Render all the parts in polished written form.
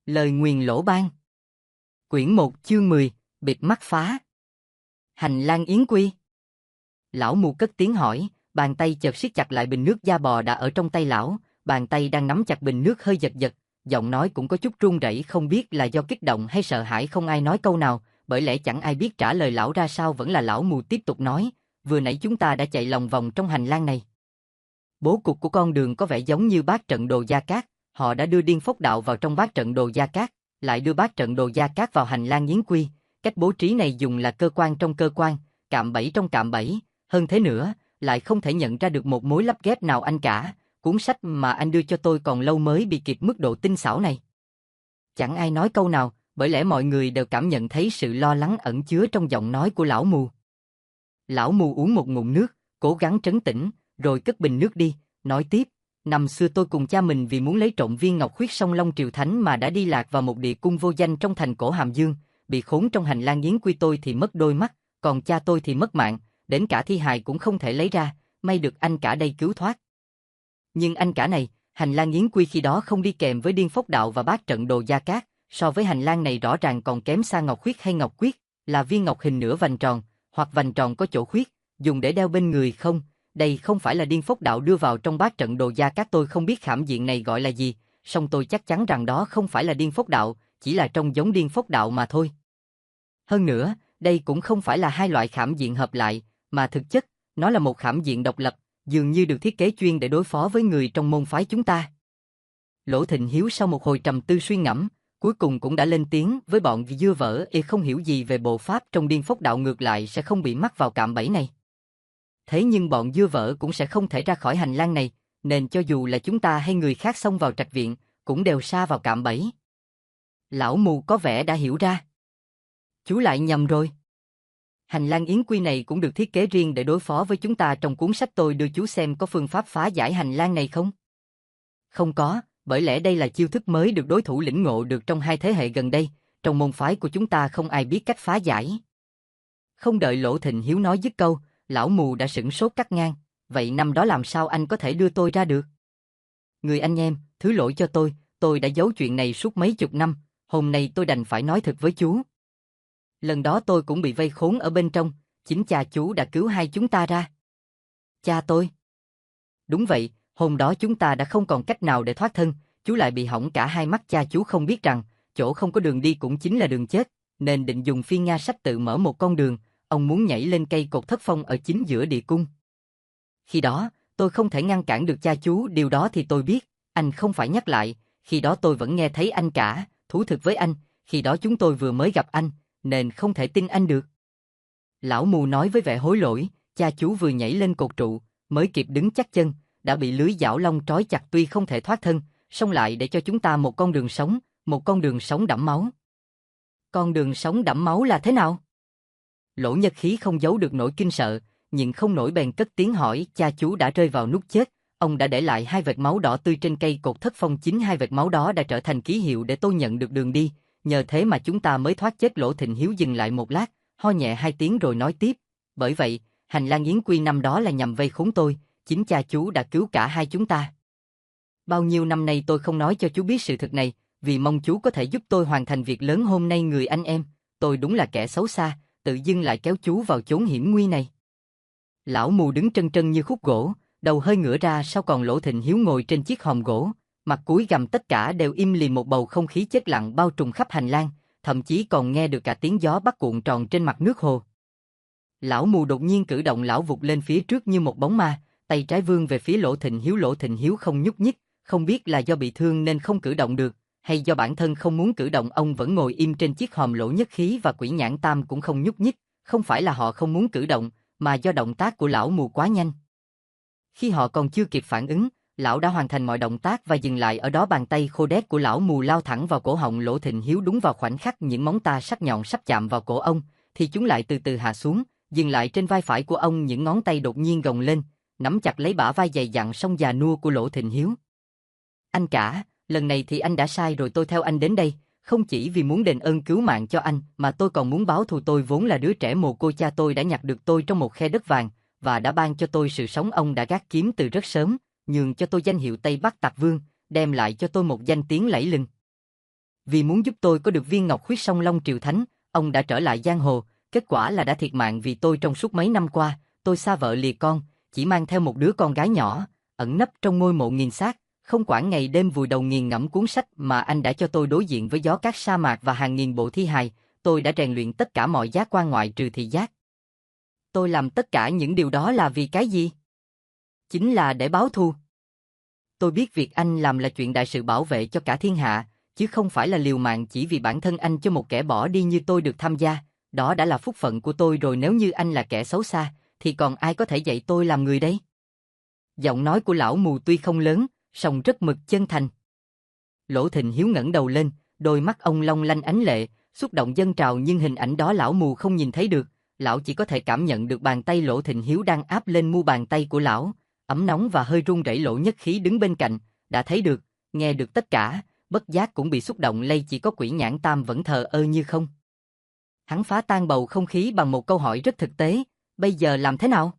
Lời nguyền lỗ ban. Quyển 1 chương 10, bịt mắt phá. Hành lang yến quy. Lão mù cất tiếng hỏi, bàn tay chợt siết chặt lại bình nước da bò đã ở trong tay lão, bàn tay đang nắm chặt bình nước hơi giật giật, giọng nói cũng có chút run rẩy, không biết là do kích động hay sợ hãi, không ai nói câu nào, bởi lẽ chẳng ai biết trả lời lão ra sao. Vẫn là lão mù tiếp tục nói, vừa nãy chúng ta đã chạy lòng vòng trong hành lang này. Bố cục của con đường có vẻ giống như bát trận đồ Gia Cát, họ đã đưa Điên Phốc Đạo vào trong bát trận đồ Gia Cát, lại đưa bát trận đồ Gia Cát vào hành lang yến quy. Cách bố trí này dùng là cơ quan trong cơ quan, cạm bẫy trong cạm bẫy, hơn thế nữa, lại không thể nhận ra được một mối lắp ghép nào anh cả. Cuốn sách mà anh đưa cho tôi còn lâu mới bị kịp mức độ tinh xảo này. Chẳng ai nói câu nào, bởi lẽ mọi người đều cảm nhận thấy sự lo lắng ẩn chứa trong giọng nói của lão mù. Lão mù uống một ngụm nước, cố gắng trấn tĩnh, rồi cất bình nước đi, nói tiếp. Năm xưa tôi cùng cha mình vì muốn lấy trộm viên ngọc khuyết song Long Triều Thánh mà đã đi lạc vào một địa cung vô danh trong thành cổ Hàm Dương, bị khốn trong hành lang yến quy. Tôi thì mất đôi mắt, còn cha tôi thì mất mạng, đến cả thi hài cũng không thể lấy ra, may được anh cả đây cứu thoát. Nhưng anh cả này, hành lang yến quy khi đó không đi kèm với Điên Phốc Đạo và bát trận đồ Gia Cát, so với hành lang này rõ ràng còn kém xa ngọc khuyết hay ngọc quyết, là viên ngọc hình nửa vành tròn, hoặc vành tròn có chỗ khuyết, dùng để đeo bên người không. Đây không phải là Điên Phốc Đạo đưa vào trong bát trận đồ Gia Cát. Tôi không biết khảm diện này gọi là gì, song tôi chắc chắn rằng đó không phải là Điên Phốc Đạo, chỉ là trông giống Điên Phốc Đạo mà thôi. Hơn nữa, đây cũng không phải là hai loại khảm diện hợp lại, mà thực chất, nó là một khảm diện độc lập, dường như được thiết kế chuyên để đối phó với người trong môn phái chúng ta. Lỗ Thịnh Hiếu sau một hồi trầm tư suy ngẫm, cuối cùng cũng đã lên tiếng với bọn dưa vỡ. Không hiểu gì về bộ pháp trong Điên Phốc Đạo, ngược lại sẽ không bị mắc vào cạm bẫy này. Thế nhưng bọn dưa vỡ cũng sẽ không thể ra khỏi hành lang này, nên cho dù là chúng ta hay người khác xông vào trạch viện, cũng đều sa vào cạm bẫy. Lão mù có vẻ đã hiểu ra. Chú lại nhầm rồi. Hành lang yến quy này cũng được thiết kế riêng để đối phó với chúng ta. Trong cuốn sách tôi đưa chú xem có phương pháp phá giải hành lang này không? Không có, bởi lẽ đây là chiêu thức mới được đối thủ lĩnh ngộ được trong 2 thế hệ gần đây, trong môn phái của chúng ta không ai biết cách phá giải. Không đợi Lỗ Thịnh Hiếu nói dứt câu, lão mù đã sửng sốt cắt ngang, vậy năm đó làm sao anh có thể đưa tôi ra được? Người anh em, thứ lỗi cho tôi đã giấu chuyện này suốt mấy chục năm, hôm nay tôi đành phải nói thật với chú. Lần đó tôi cũng bị vây khốn ở bên trong, chính cha chú đã cứu hai chúng ta ra. Cha tôi? Đúng vậy, hôm đó chúng ta đã không còn cách nào để thoát thân, chú lại bị hỏng cả hai mắt. Cha chú không biết rằng, chỗ không có đường đi cũng chính là đường chết, nên định dùng phiên Nga sách tự mở một con đường. Ông muốn nhảy lên cây cột thất phong ở chính giữa địa cung. Khi đó, tôi không thể ngăn cản được cha chú, điều đó thì tôi biết, anh không phải nhắc lại, khi đó tôi vẫn nghe thấy anh cả, thú thực với anh, khi đó chúng tôi vừa mới gặp anh, nên không thể tin anh được. Lão mù nói với vẻ hối lỗi, cha chú vừa nhảy lên cột trụ, mới kịp đứng chắc chân, đã bị lưới giảo long trói chặt, tuy không thể thoát thân, song lại để cho chúng ta một con đường sống đẫm máu. Con đường sống đẫm máu là thế nào? Lỗ Nhật Khí không giấu được nỗi kinh sợ, nhưng không nổi bèn cất tiếng hỏi. Cha chú đã rơi vào nút chết, ông đã để lại 2 vệt máu đỏ tươi trên cây cột thất phong, chính 2 vệt máu đó đã trở thành ký hiệu để tôi nhận được đường đi, nhờ thế mà chúng ta mới thoát chết. Lỗ Thịnh Hiếu dừng lại một lát, ho nhẹ 2 tiếng rồi nói tiếp, bởi vậy, hành lang yến quy năm đó là nhằm vây khốn tôi, chính cha chú đã cứu cả hai chúng ta. Bao nhiêu năm nay tôi không nói cho chú biết sự thật này, vì mong chú có thể giúp tôi hoàn thành việc lớn hôm nay. Người anh em, tôi đúng là kẻ xấu xa, tự dưng lại kéo chú vào chốn hiểm nguy này. Lão mù đứng trân trân như khúc gỗ, đầu hơi ngửa ra sau, còn Lỗ Thịnh Hiếu ngồi trên chiếc hòm gỗ, mặt cúi gằm, tất cả đều im lìm. Một bầu không khí chết lặng bao trùm khắp hành lang, thậm chí còn nghe được cả tiếng gió bắt cuộn tròn trên mặt nước hồ. Lão mù đột nhiên cử động, lão vụt lên phía trước như một bóng ma, tay trái vươn về phía Lỗ Thịnh Hiếu. Lỗ Thịnh Hiếu không nhúc nhích, không biết là do bị thương nên không cử động được, hay do bản thân không muốn cử động. Ông vẫn ngồi im trên chiếc hòm. Lỗ Nhất Khí và Quỷ Nhãn Tam cũng không nhúc nhích, không phải là họ không muốn cử động, mà do động tác của lão mù quá nhanh. Khi họ còn chưa kịp phản ứng, lão đã hoàn thành mọi động tác và dừng lại ở đó. Bàn tay khô đét của lão mù lao thẳng vào cổ họng Lỗ Thịnh Hiếu. Đúng vào khoảnh khắc những móng ta sắc nhọn sắp chạm vào cổ ông, thì chúng lại từ từ hạ xuống, dừng lại trên vai phải của ông. Những ngón tay đột nhiên gồng lên, nắm chặt lấy bả vai dày dặn song già nua của Lỗ Thịnh Hiếu. Anh cả, lần này thì anh đã sai rồi. Tôi theo anh đến đây, không chỉ vì muốn đền ơn cứu mạng cho anh, mà tôi còn muốn báo thù. Tôi vốn là đứa trẻ mồ côi, cha tôi đã nhặt được tôi trong một khe đất vàng, và đã ban cho tôi sự sống. Ông đã gác kiếm từ rất sớm, nhường cho tôi danh hiệu Tây Bắc Tặc Vương, đem lại cho tôi một danh tiếng lẫy lừng. Vì muốn giúp tôi có được viên ngọc huyết song long triều thánh, ông đã trở lại giang hồ, kết quả là đã thiệt mạng vì tôi trong suốt mấy năm qua, tôi xa vợ lìa con, chỉ mang theo một đứa con gái nhỏ, ẩn nấp trong ngôi mộ nghiền xác, không quản ngày đêm vùi đầu nghiền ngẫm cuốn sách mà anh đã cho tôi đối diện với gió cát sa mạc và hàng nghìn bộ thi hài, tôi đã rèn luyện tất cả mọi giác quan ngoại trừ thị giác. Tôi làm tất cả những điều đó là vì cái gì? Chính là để báo thù. Tôi biết việc anh làm là chuyện đại sự bảo vệ cho cả thiên hạ, chứ không phải là liều mạng chỉ vì bản thân anh cho một kẻ bỏ đi như tôi được tham gia, đó đã là phúc phận của tôi rồi, nếu như anh là kẻ xấu xa, thì còn ai có thể dạy tôi làm người đây? Giọng nói của lão mù tuy không lớn, song rất mực chân thành. Lỗ Thịnh Hiếu ngẩng đầu lên, đôi mắt ông long lanh ánh lệ, xúc động dâng trào, nhưng hình ảnh đó lão mù không nhìn thấy được, lão chỉ có thể cảm nhận được bàn tay Lỗ Thịnh Hiếu đang áp lên mu bàn tay của lão, ấm nóng và hơi run rẩy. Lỗ Nhất Khí đứng bên cạnh, đã thấy được, nghe được tất cả, bất giác cũng bị xúc động lây, chỉ có Quỷ Nhãn Tam vẫn thờ ơ như không. Hắn phá tan bầu không khí bằng một câu hỏi rất thực tế, bây giờ làm thế nào?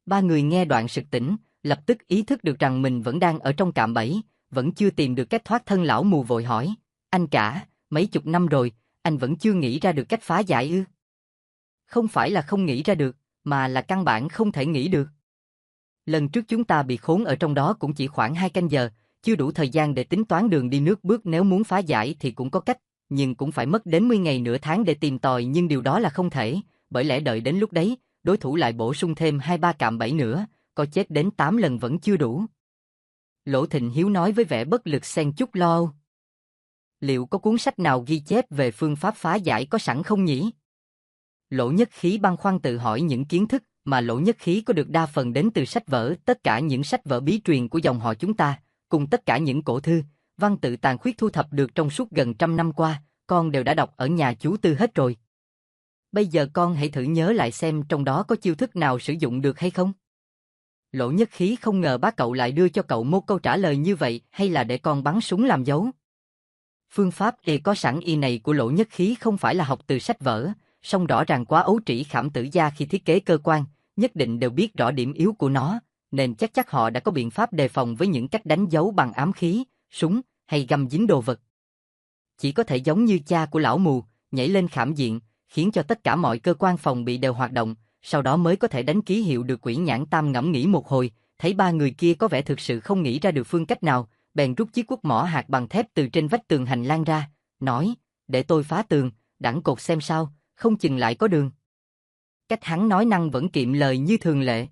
Ba người nghe đoạn sực tỉnh, lập tức ý thức được rằng mình vẫn đang ở trong cạm bẫy, vẫn chưa tìm được cách thoát thân. Lão mù vội hỏi, anh cả, mấy chục năm rồi, anh vẫn chưa nghĩ ra được cách phá giải ư? Không phải là không nghĩ ra được, mà là căn bản không thể nghĩ được. Lần trước chúng ta bị khốn ở trong đó cũng chỉ khoảng 2 canh giờ, chưa đủ thời gian để tính toán đường đi nước bước, nếu muốn phá giải thì cũng có cách, nhưng cũng phải mất đến 10 ngày nửa tháng để tìm tòi, nhưng điều đó là không thể, bởi lẽ đợi đến lúc đấy, đối thủ lại bổ sung thêm 2-3 cạm bẫy nữa, có chết đến 8 lần vẫn chưa đủ. Lỗ Thịnh Hiếu nói với vẻ bất lực xen chút lo âu. Liệu có cuốn sách nào ghi chép về phương pháp phá giải có sẵn không nhỉ? Lỗ Nhất Khí băn khoăn tự hỏi. Những kiến thức mà Lỗ Nhất Khí có được đa phần đến từ sách vở, tất cả những sách vở bí truyền của dòng họ chúng ta, cùng tất cả những cổ thư, văn tự tàn khuyết thu thập được trong suốt gần 100 năm qua, con đều đã đọc ở nhà chú Tư hết rồi. Bây giờ con hãy thử nhớ lại xem trong đó có chiêu thức nào sử dụng được hay không? Lỗ Nhất Khí không ngờ bác cậu lại đưa cho cậu một câu trả lời như vậy, hay là để con bắn súng làm dấu? Phương pháp có sẵn này của Lỗ Nhất Khí không phải là học từ sách vở, song rõ ràng quá ấu trĩ Khảm Tử gia khi thiết kế cơ quan, nhất định đều biết rõ điểm yếu của nó, nên chắc họ đã có biện pháp đề phòng với những cách đánh dấu bằng ám khí, súng hay găm dính đồ vật. Chỉ có thể giống như cha của lão mù, nhảy lên khảm diện, khiến cho tất cả mọi cơ quan phòng bị đều hoạt động, sau đó mới có thể đánh ký hiệu được. Quỷ Nhãn Tam ngẫm nghĩ một hồi, thấy ba người kia có vẻ thực sự không nghĩ ra được phương cách nào, bèn rút chiếc cuốc mỏ hạt bằng thép từ trên vách tường hành lang ra, nói, để tôi phá tường, đẳng cột xem sao, không chừng lại có đường. Cách hắn nói năng vẫn kiệm lời như thường lệ.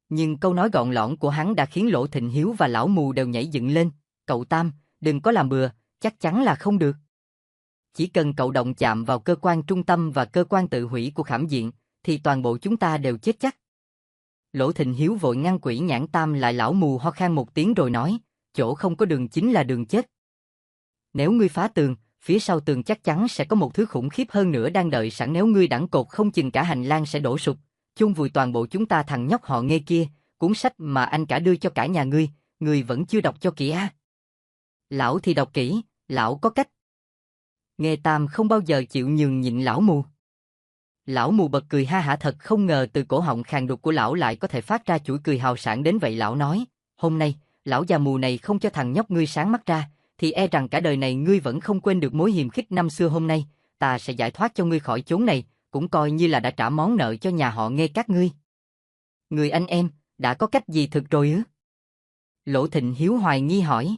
Nhưng câu nói gọn lõn của hắn đã khiến Lỗ Thịnh Hiếu và lão mù đều nhảy dựng lên. Cậu Tam, đừng có làm bừa, chắc chắn là không được. Chỉ cần cậu động chạm vào cơ quan trung tâm và cơ quan tự hủy của khảm diện, thì toàn bộ chúng ta đều chết chắc. Lỗ Thịnh Hiếu vội ngăn Quỷ Nhãn Tam lại. Lão mù ho khan một tiếng rồi nói, chỗ không có đường chính là đường chết. Nếu ngươi phá tường, phía sau tường chắc chắn sẽ có một thứ khủng khiếp hơn nữa đang đợi sẵn, nếu ngươi đẳng cột không chừng cả hành lang sẽ đổ sụp, chôn vùi toàn bộ chúng ta. Thằng nhóc họ Nghe kia, cuốn sách mà anh cả đưa cho cả nhà ngươi vẫn chưa đọc cho kỹ à? Lão thì đọc kỹ, lão có cách. Nghe Tam không bao giờ chịu nhường nhịn lão mù. Lão mù bật cười ha hả, thật không ngờ từ cổ họng khàn đục của lão lại có thể phát ra chuỗi cười hào sảng đến vậy. Lão nói, hôm nay, lão già mù này không cho thằng nhóc ngươi sáng mắt ra, thì e rằng cả đời này ngươi vẫn không quên được mối hiềm khích năm xưa. Hôm nay, ta sẽ giải thoát cho ngươi khỏi chốn này, cũng coi như là đã trả món nợ cho nhà họ Nghe các ngươi. Người anh em, đã có cách gì thực rồi ư? Lỗ Thịnh Hiếu hoài nghi hỏi.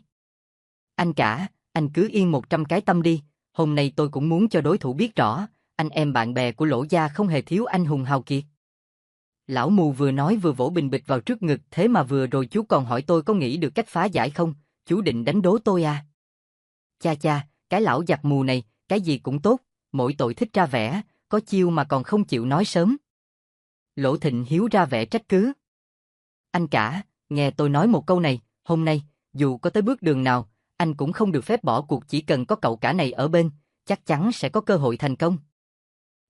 Anh cả, anh cứ yên 100 cái tâm đi, hôm nay tôi cũng muốn cho đối thủ biết rõ, anh em bạn bè của Lỗ gia không hề thiếu anh hùng hào kiệt. Lão mù vừa nói vừa vỗ bình bịch vào trước ngực, thế mà vừa rồi chú còn hỏi tôi có nghĩ được cách phá giải không, chú định đánh đố tôi à? Cha cha, cái lão giặc mù này, cái gì cũng tốt, mỗi tội thích ra vẻ, có chiêu mà còn không chịu nói sớm. Lỗ Thịnh Hiếu ra vẻ trách cứ. Anh cả, nghe tôi nói một câu này, hôm nay, dù có tới bước đường nào, anh cũng không được phép bỏ cuộc, chỉ cần có cậu cả này ở bên, chắc chắn sẽ có cơ hội thành công.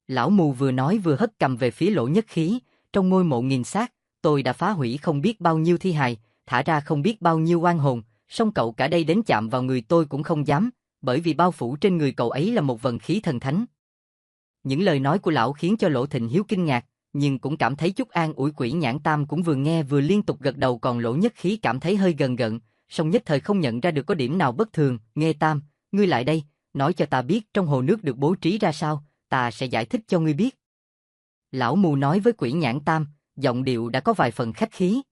Lão mù vừa nói vừa hất cầm về phía Lỗ Nhất Khí, trong ngôi mộ nghìn xác, tôi đã phá hủy không biết bao nhiêu thi hài, thả ra không biết bao nhiêu oan hồn, song cậu cả đây đến chạm vào người tôi cũng không dám, bởi vì bao phủ trên người cậu ấy là một vần khí thần thánh. Những lời nói của lão khiến cho Lỗ Thịnh Hiếu kinh ngạc, nhưng cũng cảm thấy chút an ủi. Quỷ Nhãn Tam cũng vừa nghe vừa liên tục gật đầu, còn Lỗ Nhất Khí cảm thấy hơi gần gợn, song nhất thời không nhận ra được có điểm nào bất thường. Nghe Tam, ngươi lại đây, nói cho ta biết trong hồ nước được bố trí ra sao, ta sẽ giải thích cho ngươi biết. Lão mù nói với Quỷ Nhãn Tam, giọng điệu đã có vài phần khách khí.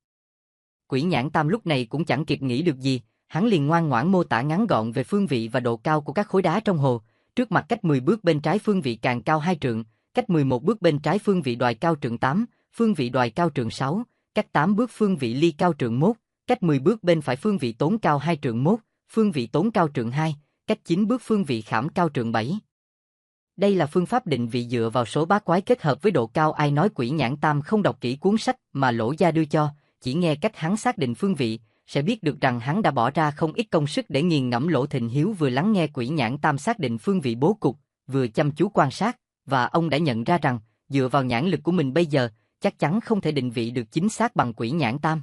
Quỷ Nhãn Tam lúc này cũng chẳng kịp nghĩ được gì, hắn liền ngoan ngoãn mô tả ngắn gọn về phương vị và độ cao của các khối đá trong hồ. Trước mặt cách 10 bước bên trái phương vị càng cao 2 trượng, cách 11 bước bên trái phương vị đoài cao trượng 8, phương vị đoài cao trượng 6, cách 8 bước phương vị ly cao trượng 1, cách 10 bước bên phải phương vị tốn cao 2 trượng 1, phương vị tốn cao trượng 2, cách 9 bước phương vị khảm cao trượng 7. Đây là phương pháp định vị dựa vào số bá quái kết hợp với độ cao. Ai nói Quỷ Nhãn Tam không đọc kỹ cuốn sách mà Lỗ Gia đưa cho, chỉ nghe cách hắn xác định phương vị, sẽ biết được rằng hắn đã bỏ ra không ít công sức để nghiền ngẫm. Lỗ Thịnh Hiếu vừa lắng nghe Quỷ Nhãn Tam xác định phương vị bố cục, vừa chăm chú quan sát, và ông đã nhận ra rằng, dựa vào nhãn lực của mình bây giờ, chắc chắn không thể định vị được chính xác bằng Quỷ Nhãn Tam.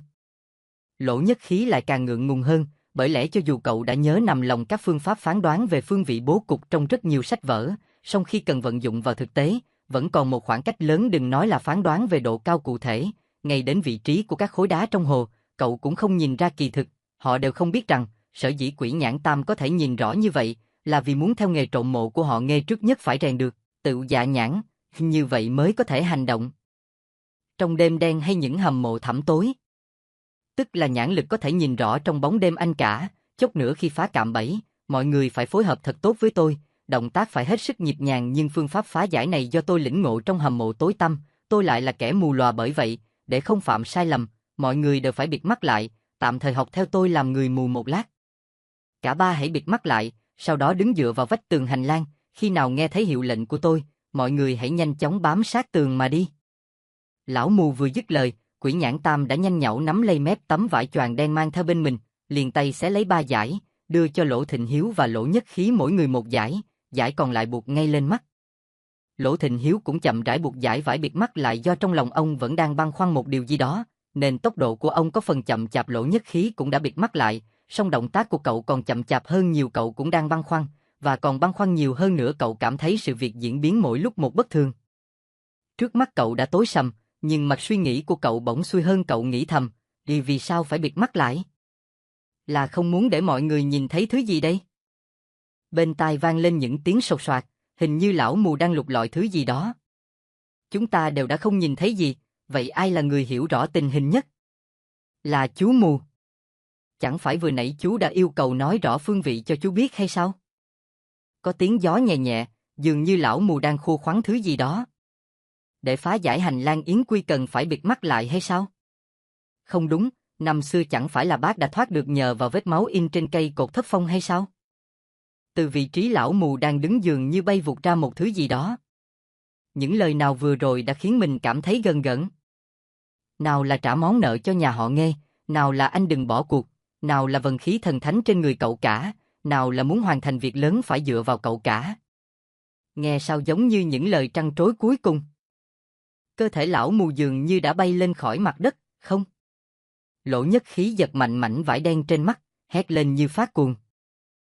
Lỗ Nhất Khí lại càng ngượng ngùng hơn, bởi lẽ cho dù cậu đã nhớ nằm lòng các phương pháp phán đoán về phương vị bố cục trong rất nhiều sách vở, song khi cần vận dụng vào thực tế, vẫn còn một khoảng cách lớn, đừng nói là phán đoán về độ cao cụ thể, ngay đến vị trí của các khối đá trong hồ, cậu cũng không nhìn ra kỳ thực. Họ đều không biết rằng, sở dĩ Quỷ Nhãn Tam có thể nhìn rõ như vậy, là vì muốn theo nghề trộm mộ của họ Nghê trước nhất phải rèn được tự dạ nhãn, như vậy mới có thể hành động trong đêm đen hay những hầm mộ thẳm tối. Tức là nhãn lực có thể nhìn rõ trong bóng đêm anh cả. Chốc nữa khi phá cạm bẫy, mọi người phải phối hợp thật tốt với tôi, động tác phải hết sức nhịp nhàng, nhưng phương pháp phá giải này do tôi lĩnh ngộ trong hầm mộ tối tăm, tôi lại là kẻ mù lòa, bởi vậy, để không phạm sai lầm, mọi người đều phải bịt mắt lại, tạm thời học theo tôi làm người mù một lát. Cả ba hãy bịt mắt lại, sau đó đứng dựa vào vách tường hành lang, khi nào nghe thấy hiệu lệnh của tôi, mọi người hãy nhanh chóng bám sát tường mà đi. Lão mù vừa dứt lời, Quỷ Nhãn Tam đã nhanh nhảu nắm lấy mép tấm vải choàng đen mang theo bên mình, liền tay xé lấy 3 dải, đưa cho Lỗ Thịnh Hiếu và Lỗ Nhất Khí mỗi người một dải, dải còn lại buộc ngay lên mắt. Lỗ Thịnh Hiếu cũng chậm rãi buộc dải vải bịt mắt lại, do trong lòng ông vẫn đang băn khoăn một điều gì đó, nên tốc độ của ông có phần chậm chạp. Lỗ Nhất Khí cũng đã bịt mắt lại, song động tác của cậu còn chậm chạp hơn nhiều. Cậu cũng đang băn khoăn, và còn băn khoăn nhiều hơn nữa. Cậu cảm thấy sự việc diễn biến mỗi lúc một bất thường. Trước mắt cậu đã tối sầm, nhưng mạch suy nghĩ của cậu bỗng xuôi hơn. Cậu nghĩ thầm, vì sao phải bịt mắt lại? Là không muốn để mọi người nhìn thấy thứ gì đây? Bên tai vang lên những tiếng sột soạt, hình như lão mù đang lục lọi thứ gì đó. Chúng ta đều đã không nhìn thấy gì, vậy ai là người hiểu rõ tình hình nhất? Là chú mù. Chẳng phải vừa nãy chú đã yêu cầu nói rõ phương vị cho chú biết hay sao? Có tiếng gió nhẹ nhẹ, dường như lão mù đang khô khoắn thứ gì đó. Để phá giải hành lang yến quy cần phải bịt mắt lại hay sao? Không đúng, năm xưa chẳng phải là bác đã thoát được nhờ vào vết máu in trên cây cột thất phong hay sao? Từ vị trí lão mù đang đứng dường như bay vụt ra một thứ gì đó. Những lời nào vừa rồi đã khiến mình cảm thấy gần gẫn. Nào là trả món nợ cho nhà họ Nghê, nào là anh đừng bỏ cuộc, nào là vần khí thần thánh trên người cậu cả, nào là muốn hoàn thành việc lớn phải dựa vào cậu cả. Nghe sao giống như những lời trăn trối cuối cùng. Cơ thể lão mù dường như đã bay lên khỏi mặt đất, không? Lỗ Nhất Khí giật mạnh mảnh vải đen trên mắt, hét lên như phát cuồng.